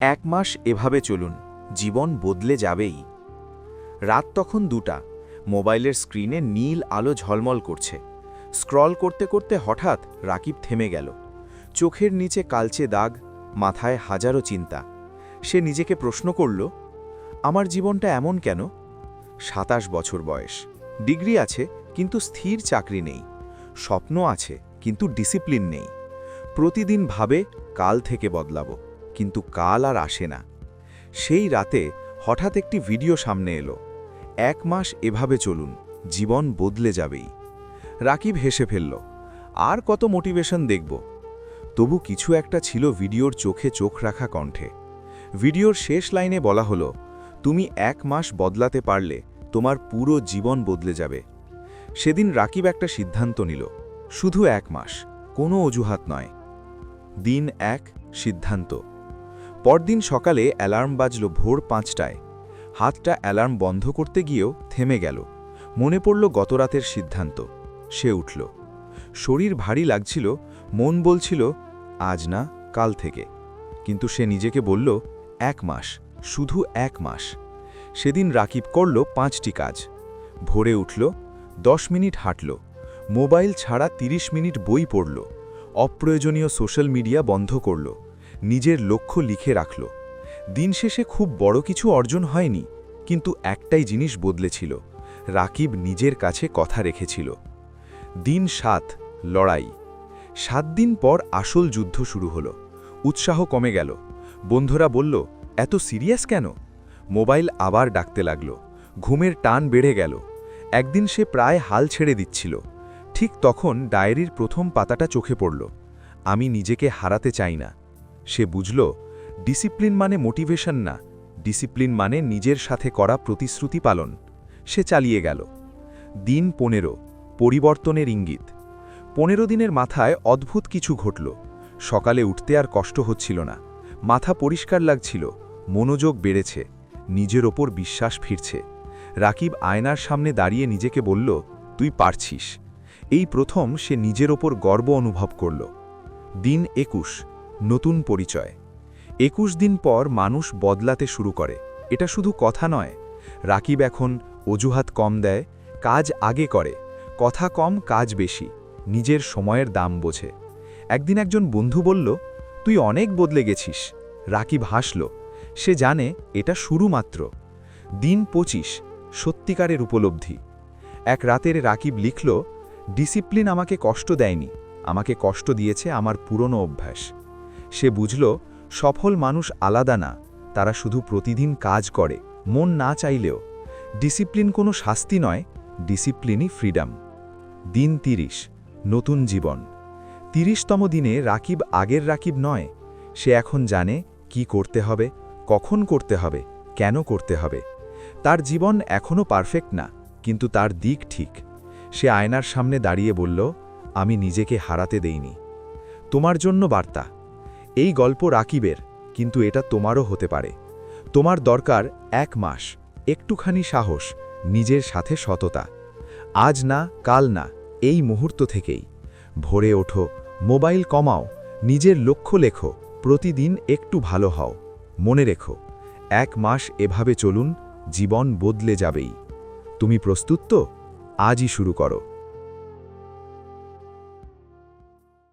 এক মাস এভাবে চলুন, জীবন বদলে যাবেই। রাত তখন 2টা, মোবাইলের স্ক্রিনে নীল আলো ঝলমল করছে। স্ক্রল করতে করতে হঠাৎ রাকিব থেমে গেল। চোখের নিচে কালচে দাগ, মাথায় হাজারো চিন্তা। সে নিজেকে প্রশ্ন করল, আমার জীবনটা এমন কেন? 27 বছর বয়স, ডিগ্রি আছে কিন্তু স্থির চাকরি নেই, স্বপ্ন আছে কিন্তু ডিসিপ্লিন নেই। প্রতিদিন ভাবে কাল থেকে বদলাবো, কিন্তু কাল আর আসে না। সেই রাতে হঠাৎ একটি ভিডিও সামনে এলো, 1 মাস এভাবে চলুন, জীবন বদলে যাবেই। রাকিব হেসে ফেলল, আর কত মোটিভেশন দেখব। তবু কিছু একটা ছিল ভিডিওর চোখে চোখ রাখা কণ্ঠে। ভিডিওর শেষ লাইনে বলা হলো, তুমি 1 মাস বদলাতে পারলে তোমার পুরো জীবন বদলে যাবে। সেদিন রাকিব একটা সিদ্ধান্ত নিল, শুধু 1 মাস, কোনো অজুহাত নয়। দিন 1, সিদ্ধান্ত। পরদিন সকালে অ্যালার্ম বাজল ভোর 5টায়। হাতটা অ্যালার্ম বন্ধ করতে গিয়েও থেমে গেল। মনে পড়ল গতরাতের সিদ্ধান্ত। সে উঠল। শরীর ভারী লাগছিল, মন বলছিল আজ না, কাল থেকে। কিন্তু সে নিজেকে বলল 1 মাস, শুধু 1 মাস। সেদিন রাকিব করল 5টি কাজ। ভোরে উঠল, 10 মিনিট হাঁটল, মোবাইল ছাড়া 30 মিনিট বই পড়ল, অপ্রয়োজনীয় সোশ্যাল মিডিয়া বন্ধ করল, নিজের লক্ষ্য লিখে রাখল। দিন শেষে খুব বড় কিছু অর্জন হয়নি, কিন্তু একটাই জিনিস বদলেছিল, রাকিব নিজের কাছে কথা রেখেছিল। দিন 7, লড়াই। 7 দিন পর আসল যুদ্ধ শুরু হলো। উৎসাহ কমে গেল। বন্ধুরা বলল, এত সিরিয়াস কেন? মোবাইল আবার ডাকতে লাগল। ঘুমের টান বেড়ে গেল। একদিন সে প্রায় হাল ছেড়ে দিচ্ছিল। ঠিক তখন ডায়েরির প্রথম পাতাটা চোখে পড়ল। আমি নিজেকে হারাতে চাই না। সে বুঝল, ডিসিপ্লিন মানে মোটিভেশন না, ডিসিপ্লিন মানে নিজের সাথে করা প্রতিশ্রুতি পালন। সে চালিয়ে গেল। দিন 15, পরিবর্তনের ইঙ্গিত। 15 দিনের মাথায় অদ্ভুত কিছু ঘটল। সকালে উঠতে আর কষ্ট হচ্ছিল না, মাথা পরিষ্কার লাগছিল, মনোযোগ বেড়েছে, নিজের ওপর বিশ্বাস ফিরছে। রাকিব আয়নার সামনে দাঁড়িয়ে নিজেকে বলল, তুই পারছিস। এই প্রথম সে নিজের ওপর গর্ব অনুভব করল। দিন 21, নতুন পরিচয়। 21 দিন পর মানুষ বদলাতে শুরু করে, এটা শুধু কথা নয়। রাকিব এখন অজুহাত কম দেয়, কাজ আগে করে, কথা কম কাজ বেশি, নিজের সময়ের দাম বোঝে। একদিন একজন বন্ধু বলল, তুই অনেক বদলে গেছিস। রাকিব হাসল, সে জানে এটা শুরু মাত্র। দিন 25, সত্যিকারের উপলব্ধি। এক রাতের রাকিব লিখল, ডিসিপ্লিন আমাকে কষ্ট দেয়নি, আমাকে কষ্ট দিয়েছে আমার পুরনো অভ্যাস। সে বুঝল, সফল মানুষ আলাদা না, তারা শুধু প্রতিদিন কাজ করে, মন না চাইলেও। ডিসিপ্লিন কোনো শাস্তি নয়, ডিসিপ্লিনই ফ্রিডম। দিন 30, নতুন জীবন। 30তম দিনে রাকিব আগের রাকিব নয়। সে এখন জানে কি করতে হবে, কখন করতে হবে, কেন করতে হবে। তার জীবন এখনও পারফেক্ট না, কিন্তু তার দিক ঠিক। সে আয়নার সামনে দাঁড়িয়ে বলল, আমি নিজেকে হারাতে দেইনি। তোমার জন্য বার্তা। এই গল্প রাকিবের, কিন্তু এটা তোমারও হতে পারে। তোমার দরকার 1 মাস, একটুখানি সাহস, নিজের সাথে সততা। আজ না, কাল না, এই মুহূর্ত থেকেই। ভোরে ওঠো, মোবাইল কমাও, নিজের লক্ষ্য লেখো, প্রতিদিন একটু ভালো হও। মনে রেখো, 1 মাস এভাবে চলুন, জীবন বদলে যাবেই। তুমি প্রস্তুত তো? আজই শুরু করো।